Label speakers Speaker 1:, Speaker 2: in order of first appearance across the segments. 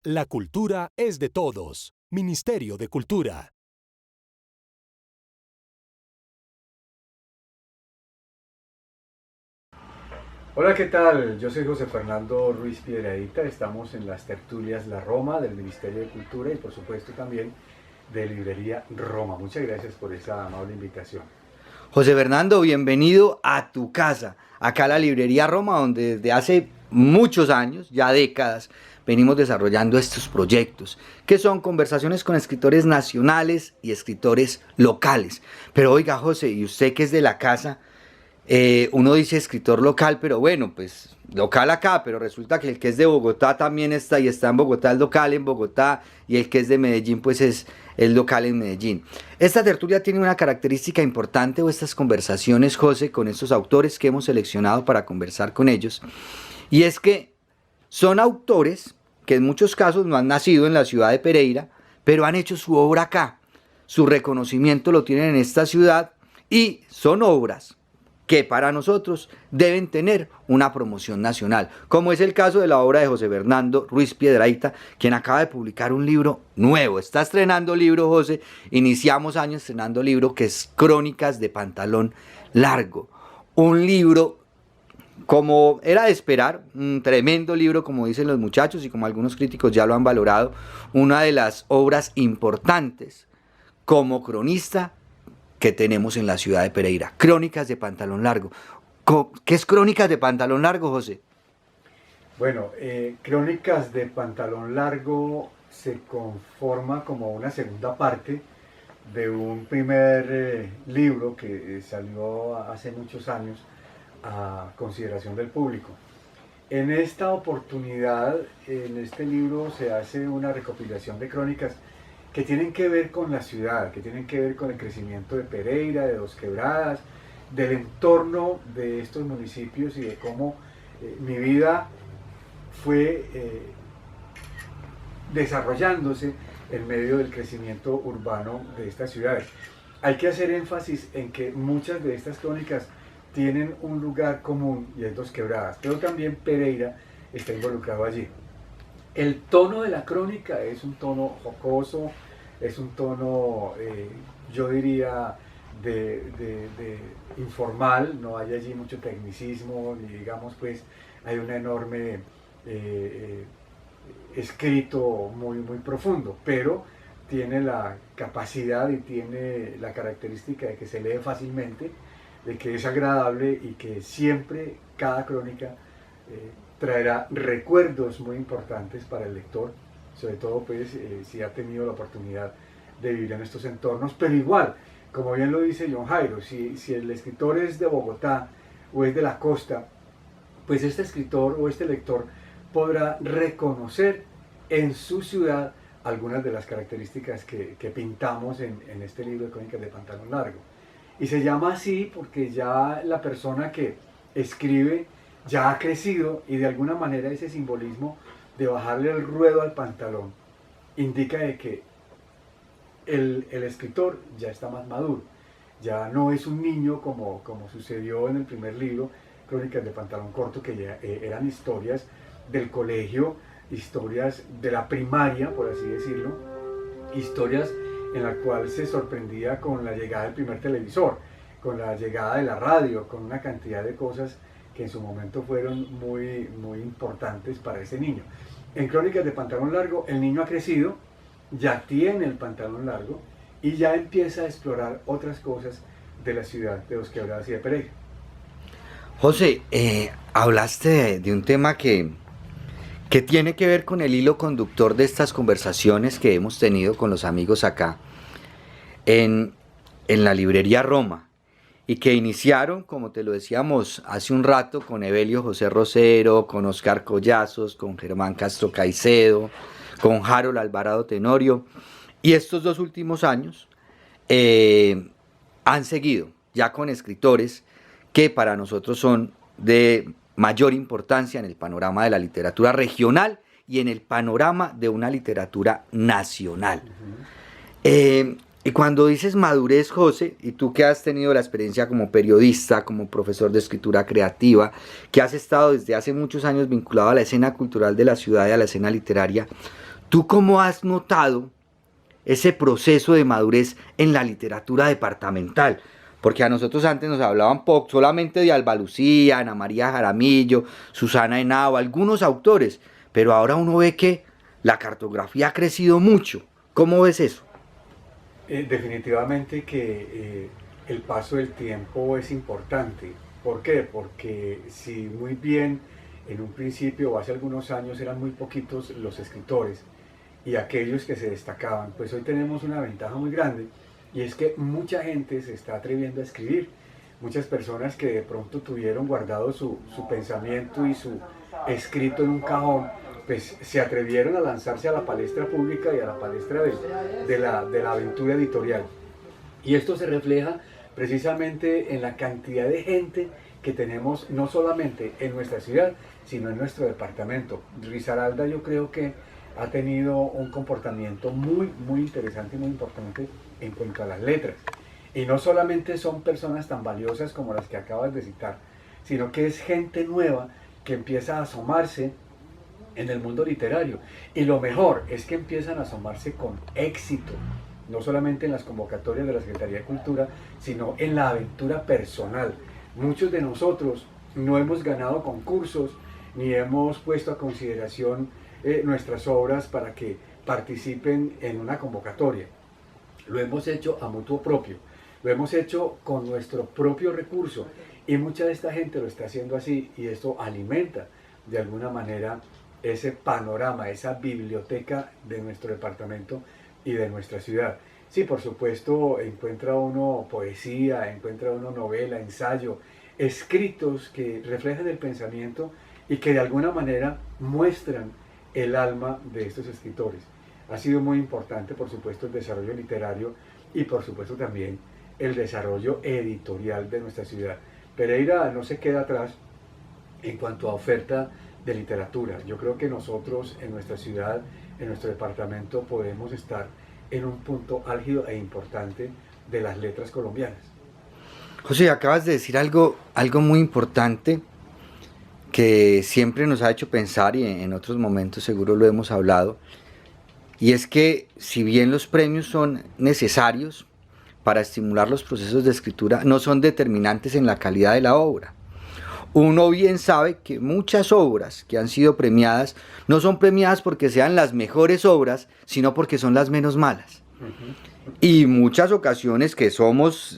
Speaker 1: La cultura es de todos. Ministerio de Cultura.
Speaker 2: Hola, ¿qué tal? Yo soy José Fernando Ruiz Piedradita. Estamos en las tertulias La Roma del Ministerio de Cultura y por supuesto también de Librería Roma. Muchas gracias por esa amable invitación.
Speaker 3: José Fernando, bienvenido a tu casa, acá a la Librería Roma, donde desde hace muchos años, ya décadas, venimos desarrollando estos proyectos, que son conversaciones con escritores nacionales y escritores locales. Pero oiga, José, y usted que es de la casa, uno dice escritor local, pero bueno, pues local acá, pero resulta que el que es de Bogotá también está, y está en Bogotá, es local en Bogotá, y el que es de Medellín, pues es local en Medellín. Esta tertulia tiene una característica importante, o estas conversaciones, José, con estos autores que hemos seleccionado para conversar con ellos, y es que son autores que en muchos casos no han nacido en la ciudad de Pereira, pero han hecho su obra acá. Su reconocimiento lo tienen en esta ciudad y son obras que para nosotros deben tener una promoción nacional, como es el caso de la obra de José Fernando Ruiz Piedradita, quien acaba de publicar un libro nuevo. Está estrenando libro, José, iniciamos año estrenando libro, que es Crónicas de Pantalón Largo. Un libro, como era de esperar, un tremendo libro, como dicen los muchachos y como algunos críticos ya lo han valorado, una de las obras importantes como cronista que tenemos en la ciudad de Pereira. Crónicas de Pantalón Largo. ¿Qué es Crónicas de Pantalón Largo, José?
Speaker 2: Bueno, Crónicas de Pantalón Largo se conforma como una segunda parte de un primer libro que salió hace muchos años a consideración del público. En esta oportunidad, en este libro se hace una recopilación de crónicas que tienen que ver con la ciudad, que tienen que ver con el crecimiento de Pereira, de Dos Quebradas, del entorno de estos municipios y de cómo mi vida fue desarrollándose en medio del crecimiento urbano de estas ciudades. Hay que hacer énfasis en que muchas de estas crónicas tienen un lugar común y es Dos Quebradas, pero también Pereira está involucrado allí. El tono de la crónica es un tono jocoso, es un tono, yo diría, de informal, no hay allí mucho tecnicismo, ni digamos pues hay un enorme escrito muy profundo, pero tiene la capacidad y tiene la característica de que se lee fácilmente, de que es agradable y que siempre cada crónica traerá recuerdos muy importantes para el lector, sobre todo pues si ha tenido la oportunidad de vivir en estos entornos, pero igual, como bien lo dice John Jairo, si el escritor es de Bogotá o es de la costa, pues este escritor o este lector podrá reconocer en su ciudad algunas de las características que pintamos en este libro de Crónicas de Pantalón Largo. Y se llama así porque ya la persona que escribe ya ha crecido y de alguna manera ese simbolismo de bajarle el ruedo al pantalón indica de que el escritor ya está más maduro, ya no es un niño como sucedió en el primer libro, Crónicas de Pantalón Corto, que ya eran historias del colegio, historias de la primaria, por así decirlo, historias en la cual se sorprendía con la llegada del primer televisor, con la llegada de la radio, con una cantidad de cosas que en su momento fueron muy importantes para ese niño. En Crónicas de Pantalón Largo, el niño ha crecido, ya tiene el pantalón largo y ya empieza a explorar otras cosas de la ciudad de Dos Quebradas y de Pereira.
Speaker 3: José, hablaste de un tema que tiene que ver con el hilo conductor de estas conversaciones que hemos tenido con los amigos acá en la Librería Roma, y que iniciaron, como te lo decíamos hace un rato, con Evelio José Rosero, con Oscar Collazos, con Germán Castro Caicedo, con Harold Alvarado Tenorio, y estos 2 últimos años han seguido ya con escritores que para nosotros son de mayor importancia en el panorama de la literatura regional y en el panorama de una literatura nacional. Y cuando dices madurez, José, y tú que has tenido la experiencia como periodista, como profesor de escritura creativa, que has estado desde hace muchos años vinculado a la escena cultural de la ciudad y a la escena literaria, ¿Tú cómo has notado ese proceso de madurez en la literatura departamental? Porque a nosotros antes nos hablaban poco, solamente de Alba Lucía, Ana María Jaramillo, Susana Henao, algunos autores, pero ahora uno ve que la cartografía ha crecido mucho. ¿Cómo ves eso?
Speaker 2: Definitivamente que el paso del tiempo es importante. ¿Por qué? Porque si muy bien en un principio o hace algunos años eran muy poquitos los escritores y aquellos que se destacaban, pues hoy tenemos una ventaja muy grande y es que mucha gente se está atreviendo a escribir. Muchas personas que de pronto tuvieron guardado su pensamiento y su escrito en un cajón, pues se atrevieron a lanzarse a la palestra pública y a la palestra de la aventura editorial. Y esto se refleja precisamente en la cantidad de gente que tenemos no solamente en nuestra ciudad, sino en nuestro departamento. Risaralda yo creo que ha tenido un comportamiento muy interesante y muy importante en cuanto a las letras. Y no solamente son personas tan valiosas como las que acabas de citar, sino que es gente nueva que empieza a asomarse en el mundo literario. Y lo mejor es que empiezan a asomarse con éxito, no solamente en las convocatorias de la Secretaría de Cultura, sino en la aventura personal. Muchos de nosotros no hemos ganado concursos, ni hemos puesto a consideración nuestras obras para que participen en una convocatoria. Lo hemos hecho a mutuo propio, lo hemos hecho con nuestro propio recurso y mucha de esta gente lo está haciendo así y esto alimenta de alguna manera ese panorama, esa biblioteca de nuestro departamento y de nuestra ciudad. Sí, por supuesto, encuentra uno poesía, encuentra uno novela, ensayo, escritos que reflejan el pensamiento y que de alguna manera muestran el alma de estos escritores. Ha sido muy importante, por supuesto, el desarrollo literario y por supuesto también el desarrollo editorial de nuestra ciudad. Pereira no se queda atrás en cuanto a oferta de literatura. Yo creo que nosotros en nuestra ciudad, en nuestro departamento, podemos estar en un punto álgido e importante de las letras colombianas.
Speaker 3: José, acabas de decir algo muy importante que siempre nos ha hecho pensar y en otros momentos seguro lo hemos hablado, y es que si bien los premios son necesarios para estimular los procesos de escritura, no son determinantes en la calidad de la obra. Uno bien sabe que muchas obras que han sido premiadas no son premiadas porque sean las mejores obras, sino porque son las menos malas. Y muchas ocasiones que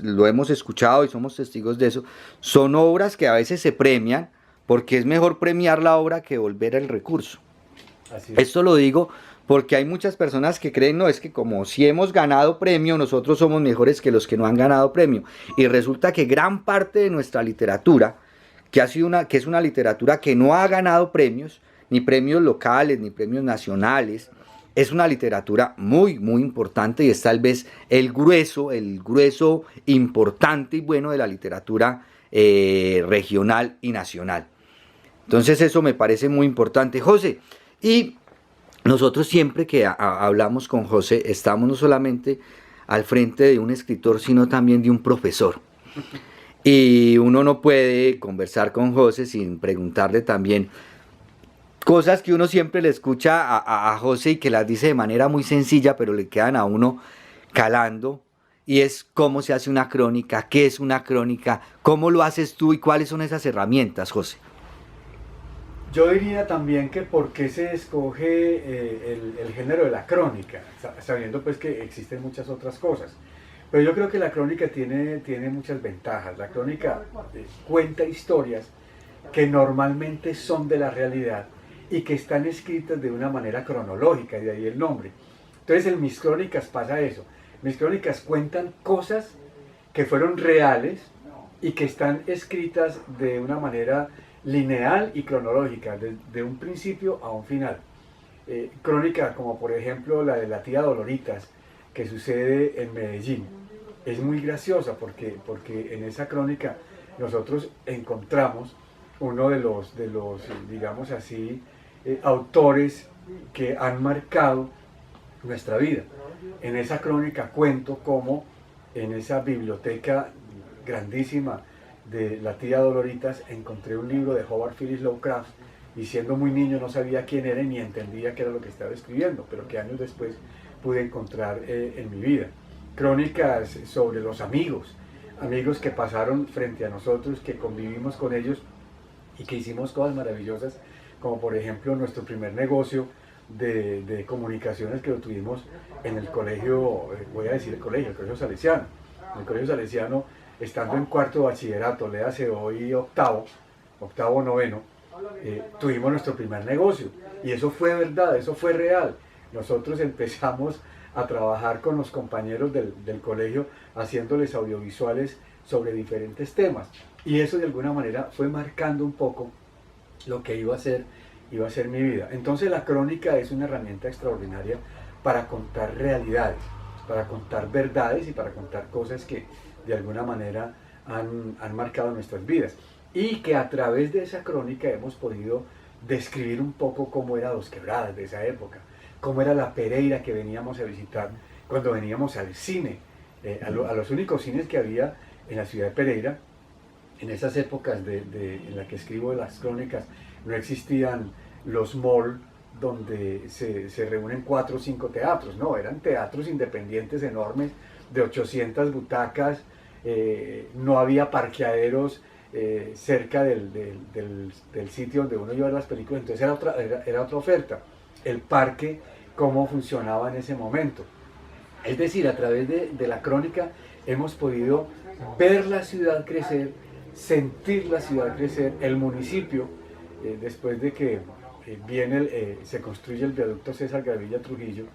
Speaker 3: lo hemos escuchado y somos testigos de eso, son obras que a veces se premian porque es mejor premiar la obra que volver el recurso.
Speaker 2: Así es.
Speaker 3: Esto lo digo porque hay muchas personas que creen, no, es que como si hemos ganado premio, nosotros somos mejores que los que no han ganado premio. Y resulta que gran parte de nuestra literatura, que es una literatura que no ha ganado premios, ni premios locales, ni premios nacionales, es una literatura muy importante y es tal vez el grueso importante y bueno de la literatura regional y nacional. Entonces eso me parece muy importante, José. Y nosotros siempre que hablamos con José, estamos no solamente al frente de un escritor, sino también de un profesor. Y uno no puede conversar con José sin preguntarle también cosas que uno siempre le escucha a José y que las dice de manera muy sencilla, pero le quedan a uno calando. Y es cómo se hace una crónica, qué es una crónica, cómo lo haces tú y cuáles son esas herramientas, José.
Speaker 2: Yo diría también que por qué se escoge el género de la crónica, sabiendo pues que existen muchas otras cosas. Pero yo creo que la crónica tiene muchas ventajas. La crónica cuenta historias que normalmente son de la realidad y que están escritas de una manera cronológica, y de ahí el nombre. Entonces en mis crónicas pasa eso. Mis crónicas cuentan cosas que fueron reales y que están escritas de una manera lineal y cronológica, de un principio a un final. Crónica como por ejemplo la de la tía Doloritas, que sucede en Medellín. Es muy graciosa porque en esa crónica nosotros encontramos uno de los digamos así, autores que han marcado nuestra vida. En esa crónica cuento cómo en esa biblioteca grandísima de la tía Doloritas encontré un libro de Howard Phillips Lovecraft y siendo muy niño no sabía quién era ni entendía qué era lo que estaba escribiendo, pero que años después pude encontrar en mi vida. Crónicas sobre los amigos, amigos que pasaron frente a nosotros, que convivimos con ellos y que hicimos cosas maravillosas, como por ejemplo nuestro primer negocio de comunicaciones que lo tuvimos en el colegio, voy a decir el colegio salesiano. En el colegio salesiano, estando en cuarto de bachillerato, léase hoy octavo, noveno, tuvimos nuestro primer negocio. Y eso fue verdad, eso fue real. Nosotros empezamos a trabajar con los compañeros del colegio, haciéndoles audiovisuales sobre diferentes temas. Y eso de alguna manera fue marcando un poco lo que iba a ser mi vida. Entonces la crónica es una herramienta extraordinaria para contar realidades, para contar verdades y para contar cosas que de alguna manera han marcado nuestras vidas. Y que a través de esa crónica hemos podido describir un poco cómo era Dos Quebradas de esa época, cómo era la Pereira que veníamos a visitar cuando veníamos al cine, a los únicos cines que había en la ciudad de Pereira. En esas épocas en las que escribo las crónicas, no existían los malls donde se reúnen 4 o 5 teatros, no, eran teatros independientes enormes de 800 butacas, no había parqueaderos cerca del sitio donde uno iba a ver las películas, entonces era otra oferta, el parque, cómo funcionaba en ese momento. Es decir, a través de la crónica hemos podido ver la ciudad crecer, sentir la ciudad crecer, el municipio, después de que se construye el viaducto César Gaviria Trujillo,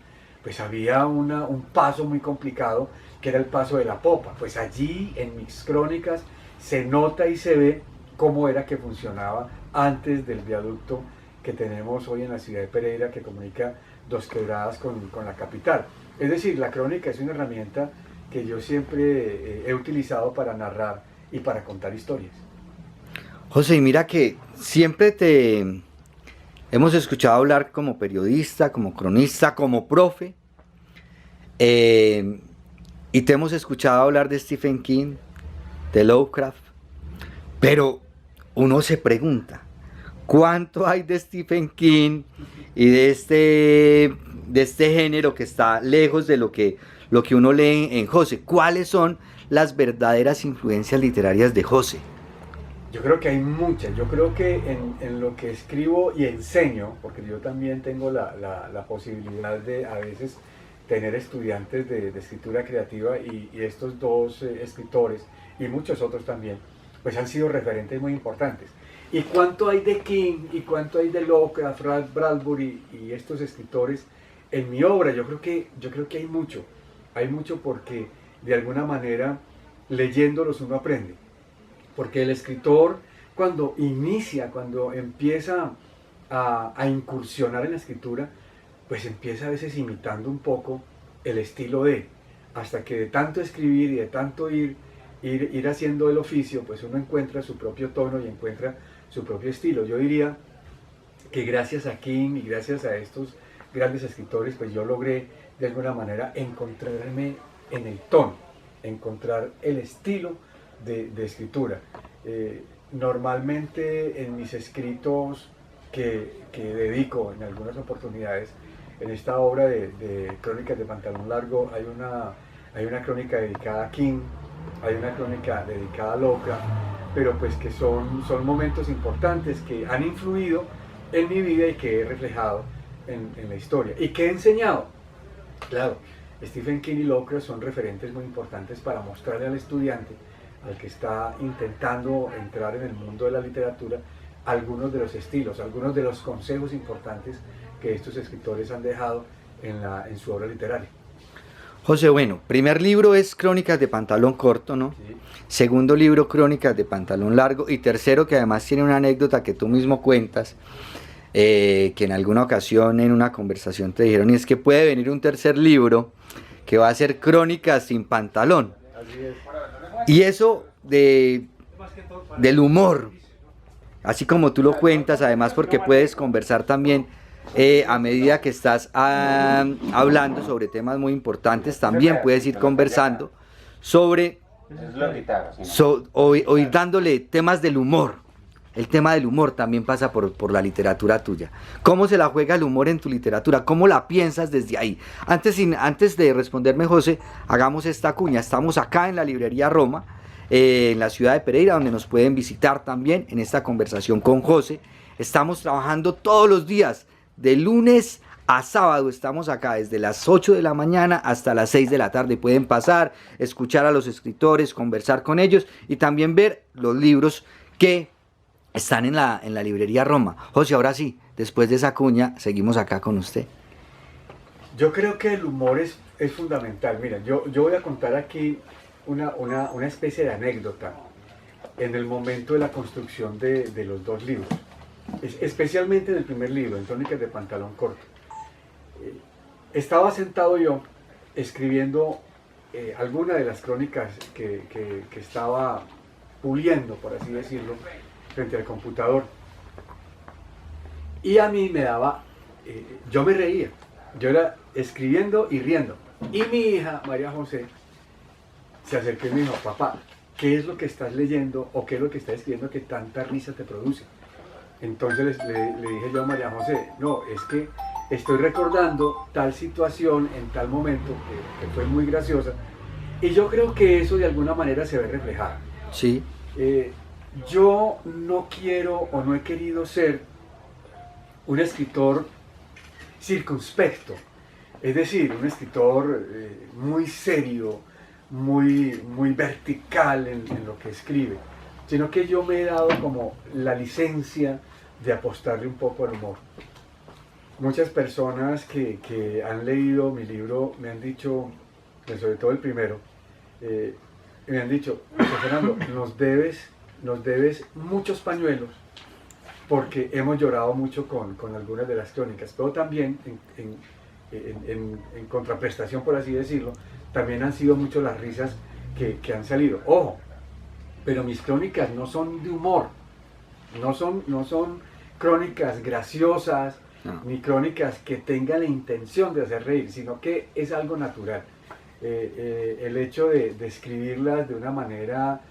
Speaker 2: pues había un paso muy complicado, que era el paso de la Popa. Pues allí en mis crónicas se nota y se ve cómo era que funcionaba antes del viaducto que tenemos hoy en la ciudad de Pereira, que comunica Dos Quebradas con la capital. Es decir, la crónica es una herramienta que yo siempre he utilizado para narrar y para contar historias.
Speaker 3: José, y mira que siempre te hemos escuchado hablar como periodista, como cronista, como profe, y te hemos escuchado hablar de Stephen King, de Lovecraft, pero uno se pregunta, ¿cuánto hay de Stephen King y de este género que está lejos de lo que uno lee en José? ¿Cuáles son las verdaderas influencias literarias de José?
Speaker 2: Yo creo que hay muchas. Yo creo que en lo que escribo y enseño, porque yo también tengo la posibilidad de a veces tener estudiantes de escritura creativa, y estos dos escritores y muchos otros también, pues han sido referentes muy importantes. ¿Y cuánto hay de King y cuánto hay de Lovecraft, Bradbury y estos escritores en mi obra? Yo creo que hay mucho. Hay mucho porque de alguna manera leyéndolos uno aprende. Porque el escritor cuando empieza a incursionar en la escritura, pues empieza a veces imitando un poco el estilo hasta que de tanto escribir y de tanto ir haciendo el oficio, pues uno encuentra su propio tono y encuentra su propio estilo. Yo diría que gracias a King y gracias a estos grandes escritores, pues yo logré de alguna manera encontrarme en el tono, encontrar el estilo de escritura. Normalmente en mis escritos que dedico en algunas oportunidades, en esta obra de Crónicas de Pantalón Largo, hay una crónica dedicada a King, hay una crónica dedicada a Lovecraft, pero pues que son momentos importantes que han influido en mi vida y que he reflejado en la historia y que he enseñado. Claro, Stephen King y Lovecraft son referentes muy importantes para mostrarle al estudiante, al que está intentando entrar en el mundo de la literatura, algunos de los estilos, algunos de los consejos importantes que estos escritores han dejado en su obra literaria.
Speaker 3: José, bueno, primer libro es Crónicas de Pantalón Corto, ¿no?
Speaker 2: Sí.
Speaker 3: Segundo libro, Crónicas de Pantalón Largo, y tercero, que además tiene una anécdota que tú mismo cuentas, que en alguna ocasión en una conversación te dijeron, y es que puede venir un tercer libro que va a ser Crónicas sin Pantalón.
Speaker 2: Así es.
Speaker 3: Y eso del humor, así como tú lo cuentas, además porque puedes conversar también a medida que estás hablando sobre temas muy importantes, también puedes ir conversando sobre o ir dándole temas del humor el tema del humor también pasa por la literatura tuya. ¿Cómo se la juega el humor en tu literatura? ¿Cómo la piensas desde ahí? Antes de responderme, José, hagamos esta cuña. Estamos acá en la librería Roma, en la ciudad de Pereira, donde nos pueden visitar también en esta conversación con José. Estamos trabajando todos los días, de lunes a sábado. Estamos acá desde las 8 de la mañana hasta las 6 de la tarde. Pueden pasar, escuchar a los escritores, conversar con ellos y también ver los libros que están en la librería Roma. José, ahora sí, después de esa cuña, seguimos acá con usted.
Speaker 2: Yo creo que el humor es fundamental. Mira, yo voy a contar aquí una especie de anécdota en el momento de la construcción de los dos libros, especialmente en el primer libro, en Crónicas de Pantalón Corto. Estaba sentado yo escribiendo alguna de las crónicas que estaba puliendo, por así decirlo, frente al computador. Y a mí me daba, yo me reía, yo era escribiendo y riendo. Y mi hija, María José, se acercó y me dijo: papá, ¿qué es lo que estás leyendo o qué es lo que estás escribiendo que tanta risa te produce? Entonces le dije yo a María José: no, es que estoy recordando tal situación en tal momento que fue muy graciosa, y yo creo que eso de alguna manera se ve reflejado.
Speaker 3: Sí.
Speaker 2: Yo no quiero o no he querido ser un escritor circunspecto, es decir, un escritor muy serio, muy vertical en lo que escribe, sino que yo me he dado como la licencia de apostarle un poco al humor. Muchas personas que han leído mi libro me han dicho, sobre todo el primero, me han dicho: José Fernando, nos debes muchos pañuelos, porque hemos llorado mucho con algunas de las crónicas, pero también en contraprestación, por así decirlo, también han sido mucho las risas que han salido. Ojo, pero mis crónicas no son de humor, no son crónicas graciosas, no, ni crónicas que tengan la intención de hacer reír, sino que es algo natural. El hecho de escribirlas de una manera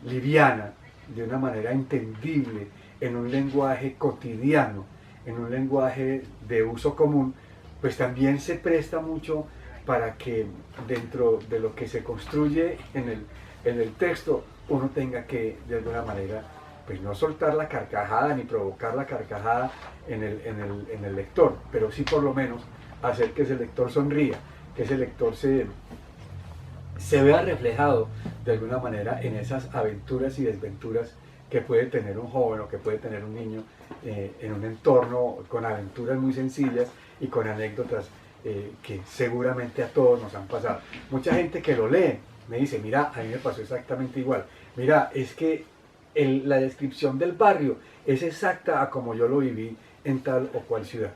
Speaker 2: liviana, de una manera entendible, en un lenguaje cotidiano, en un lenguaje de uso común, pues también se presta mucho para que dentro de lo que se construye en el texto uno tenga que, de alguna manera, pues no soltar la carcajada ni provocar la carcajada en el lector, pero sí por lo menos hacer que ese lector sonría, que ese lector se vea reflejado de alguna manera en esas aventuras y desventuras que puede tener un joven o que puede tener un niño en un entorno con aventuras muy sencillas y con anécdotas que seguramente a todos nos han pasado. Mucha gente que lo lee me dice: mira, a mí me pasó exactamente igual, mira, es que la descripción del barrio es exacta a como yo lo viví en tal o cual ciudad.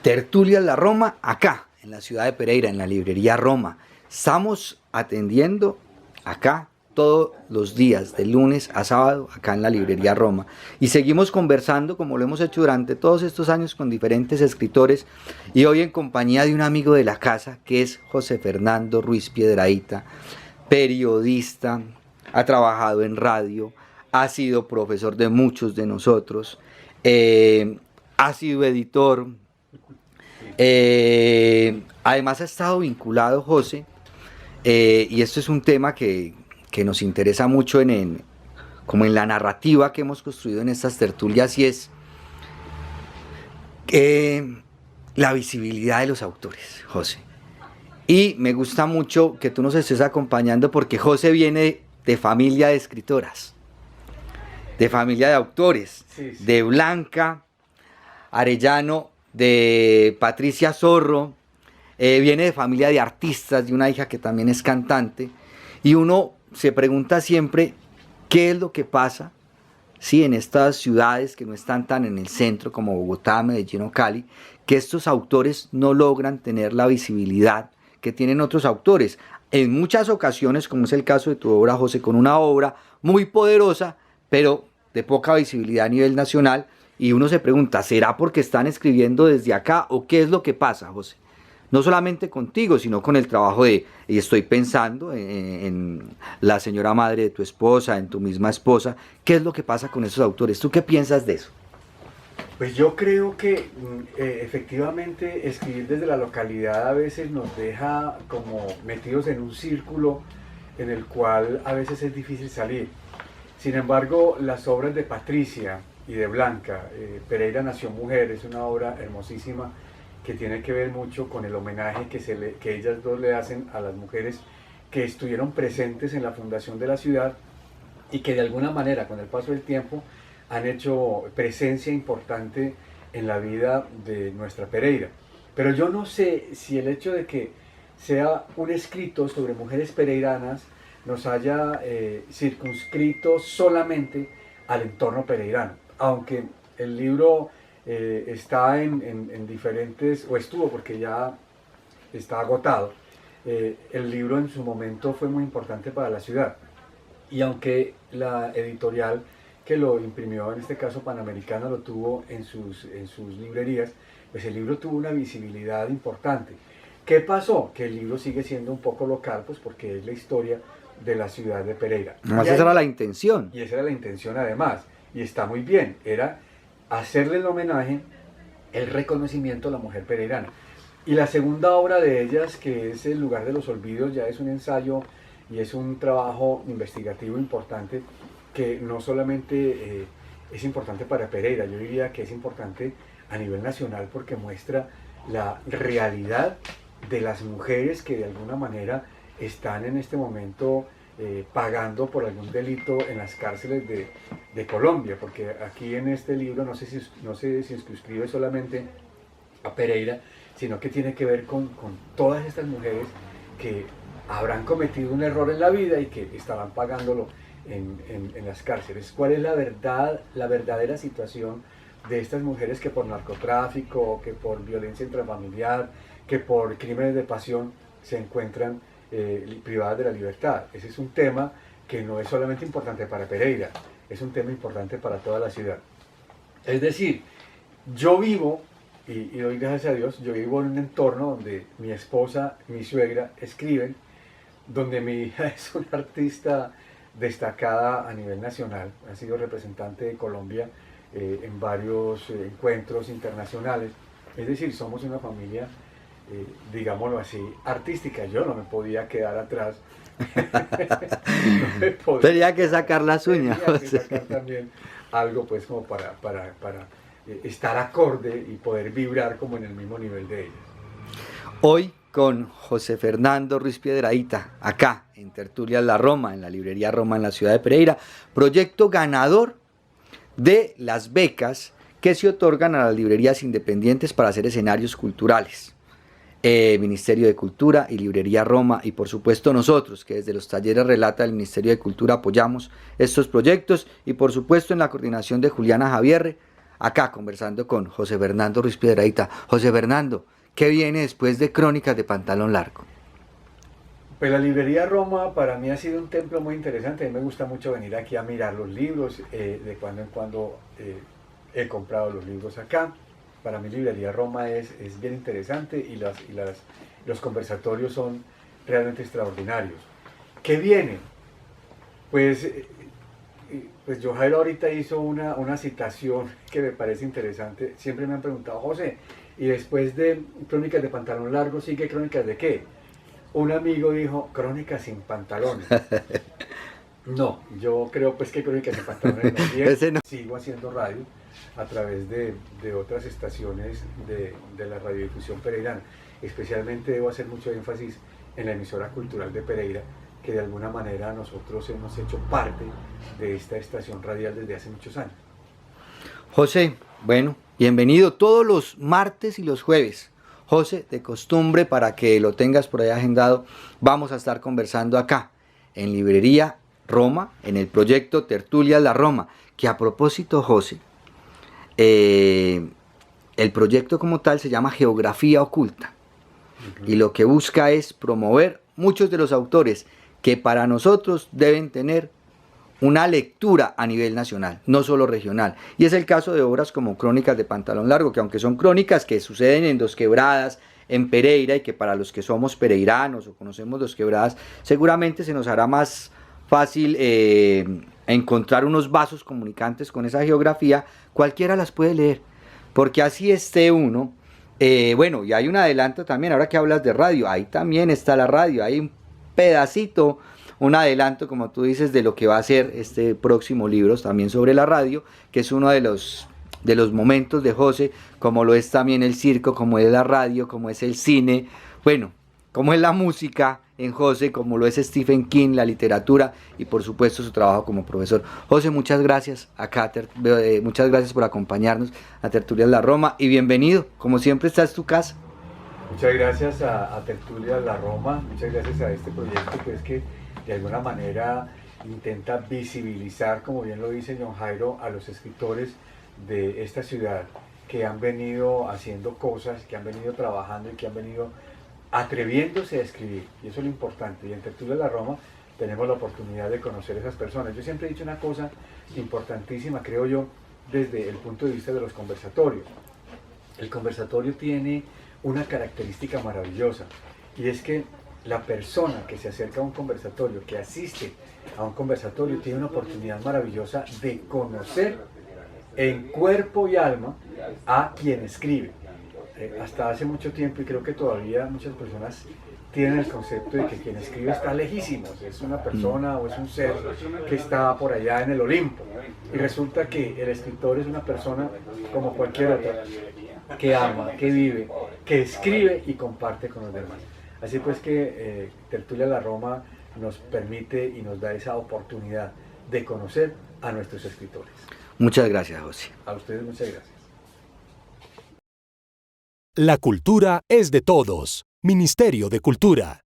Speaker 3: Tertulias La Roma, acá, en la ciudad de Pereira, en la librería Roma. Estamos atendiendo acá todos los días, de lunes a sábado, acá en la librería Roma. Y seguimos conversando, como lo hemos hecho durante todos estos años, con diferentes escritores. Y hoy en compañía de un amigo de la casa, que es José Fernando Ruiz Piedrahita, periodista, ha trabajado en radio, ha sido profesor de muchos de nosotros, ha sido editor, además ha estado vinculado, José, y esto es un tema que nos interesa mucho como en la narrativa que hemos construido en estas tertulias, y es la visibilidad de los autores, José. Y me gusta mucho que tú nos estés acompañando, porque José viene de familia de escritoras, de familia de autores, sí. De Blanca Arellano, de Patricia Zorro, viene de familia de artistas, de una hija que también es cantante, y uno se pregunta siempre qué es lo que pasa, sí, en estas ciudades que no están tan en el centro como Bogotá, Medellín o Cali, que estos autores no logran tener la visibilidad que tienen otros autores. En muchas ocasiones, como es el caso de tu obra, José, con una obra muy poderosa, pero de poca visibilidad a nivel nacional, y uno se pregunta, ¿será porque están escribiendo desde acá o qué es lo que pasa, José? no solamente contigo, sino con el trabajo y estoy pensando en la señora madre de tu esposa, en tu misma esposa, ¿qué es lo que pasa con esos autores? ¿Tú qué piensas de eso?
Speaker 2: Pues yo creo que efectivamente escribir desde la localidad a veces nos deja como metidos en un círculo en el cual a veces es difícil salir. Sin embargo, las obras de Patricia y de Blanca, Pereira nació mujer, es una obra hermosísima que tiene que ver mucho con el homenaje que ellas dos le hacen a las mujeres que estuvieron presentes en la fundación de la ciudad y que de alguna manera con el paso del tiempo han hecho presencia importante en la vida de nuestra Pereira. Pero yo no sé si el hecho de que sea un escrito sobre mujeres pereiranas nos haya circunscrito solamente al entorno pereirano, aunque el libro está en diferentes, o estuvo porque ya está agotado, el libro en su momento fue muy importante para la ciudad, y aunque la editorial que lo imprimió, en este caso Panamericana, lo tuvo en sus librerías, pues el libro tuvo una visibilidad importante. ¿Qué pasó? Que el libro sigue siendo un poco local, pues porque es la historia de la ciudad de Pereira.
Speaker 3: Esa era la intención.
Speaker 2: Y esa era la intención además, y está muy bien, era hacerle el homenaje, el reconocimiento a la mujer pereirana. Y la segunda obra de ellas, que es El lugar de los olvidos, ya es un ensayo y es un trabajo investigativo importante que no solamente es importante para Pereira, yo diría que es importante a nivel nacional porque muestra la realidad de las mujeres que de alguna manera están en este momento pagando por algún delito en las cárceles de Colombia, porque aquí en este libro no se circunscribe solamente a Pereira, sino que tiene que ver con todas estas mujeres que habrán cometido un error en la vida y que estarán pagándolo en las cárceles. ¿Cuál es la verdad, la verdadera situación de estas mujeres que por narcotráfico, que por violencia intrafamiliar, que por crímenes de pasión se encuentran privadas de la libertad? Ese es un tema que no es solamente importante para Pereira, es un tema importante para toda la ciudad. Es decir, yo vivo, y doy gracias a Dios, yo vivo en un entorno donde mi esposa, mi suegra escriben, donde mi hija es una artista destacada a nivel nacional, ha sido representante de Colombia en varios encuentros internacionales. Es decir, somos una familia, digámoslo así, artística. Yo no me podía quedar atrás.
Speaker 3: Tenía que sacar las uñas.
Speaker 2: Tenía que sacar también algo pues como para estar acorde y poder vibrar como en el mismo nivel de ellas.
Speaker 3: Hoy con José Fernando Ruiz Piedrahita, acá en Tertulias La Roma, en la librería Roma en la ciudad de Pereira, proyecto ganador de las becas que se otorgan a las librerías independientes para hacer escenarios culturales. Ministerio de Cultura y Librería Roma, y por supuesto nosotros que desde los talleres Relata del Ministerio de Cultura apoyamos estos proyectos, y por supuesto en la coordinación de Juliana Javierre, acá conversando con José Fernando Ruiz Piedrahita. José Fernando, ¿qué viene después de Crónicas de Pantalón Largo?
Speaker 2: Pues la librería Roma para mí ha sido un templo muy interesante. A mí me gusta mucho venir aquí a mirar los libros. De cuando en cuando he comprado los libros acá. Para mí librería Roma es bien interesante y los conversatorios son realmente extraordinarios. ¿Qué viene? Pues Johail ahorita hizo una citación que me parece interesante. Siempre me han preguntado, José, ¿y después de Crónicas de Pantalón Largo sigue Crónicas de qué? Un amigo dijo, Crónicas sin pantalones. No, yo creo pues que Crónicas sin pantalones no viene.
Speaker 3: No.
Speaker 2: Sigo haciendo radio a través de otras estaciones de la radiodifusión pereirana. Especialmente debo hacer mucho énfasis en la emisora cultural de Pereira, que de alguna manera nosotros hemos hecho parte de esta estación radial desde hace muchos años.
Speaker 3: José, bueno, bienvenido todos los martes y los jueves. José, de costumbre, para que lo tengas por ahí agendado, vamos a estar conversando acá, en Librería Roma, en el proyecto Tertulias La Roma, que a propósito, José, el proyecto como tal se llama Geografía Oculta, y lo que busca es promover muchos de los autores que para nosotros deben tener una lectura a nivel nacional, no solo regional. Y es el caso de obras como Crónicas de Pantalón Largo, que aunque son crónicas que suceden en Dos Quebradas, en Pereira y que para los que somos pereiranos o conocemos Dos Quebradas, seguramente se nos hará más fácil encontrar unos vasos comunicantes con esa geografía. Cualquiera las puede leer, porque así esté uno. Bueno, y hay un adelanto también, ahora que hablas de radio, ahí también está la radio, hay un pedacito, un adelanto, como tú dices, de lo que va a ser este próximo libro, también sobre la radio, que es uno de los momentos de José, como lo es también el circo, como es la radio, como es el cine, bueno, como es la música en José, como lo es Stephen King, la literatura y por supuesto su trabajo como profesor. José, muchas gracias acá, muchas gracias por acompañarnos a Tertulias La Roma y bienvenido, como siempre esta es tu casa.
Speaker 2: Muchas gracias a Tertulias La Roma, muchas gracias a este proyecto que es que de alguna manera intenta visibilizar, como bien lo dice John Jairo, a los escritores de esta ciudad que han venido haciendo cosas, que han venido trabajando y que han venido atreviéndose a escribir, y eso es lo importante. Y en Tertulias La Roma tenemos la oportunidad de conocer a esas personas. Yo siempre he dicho una cosa importantísima, creo yo, desde el punto de vista de los conversatorios. El conversatorio tiene una característica maravillosa, y es que la persona que se acerca a un conversatorio, que asiste a un conversatorio, tiene una oportunidad maravillosa de conocer en cuerpo y alma a quien escribe. Hasta hace mucho tiempo, y creo que todavía muchas personas tienen el concepto de que quien escribe está lejísimos, es una persona o es un ser que está por allá en el Olimpo, y resulta que el escritor es una persona como cualquier otra, que ama, que vive, que escribe y comparte con los demás. Así pues que Tertulias La Roma nos permite y nos da esa oportunidad de conocer a nuestros escritores.
Speaker 3: Muchas gracias, José.
Speaker 2: A ustedes muchas gracias.
Speaker 1: La cultura es de todos. Ministerio de Cultura.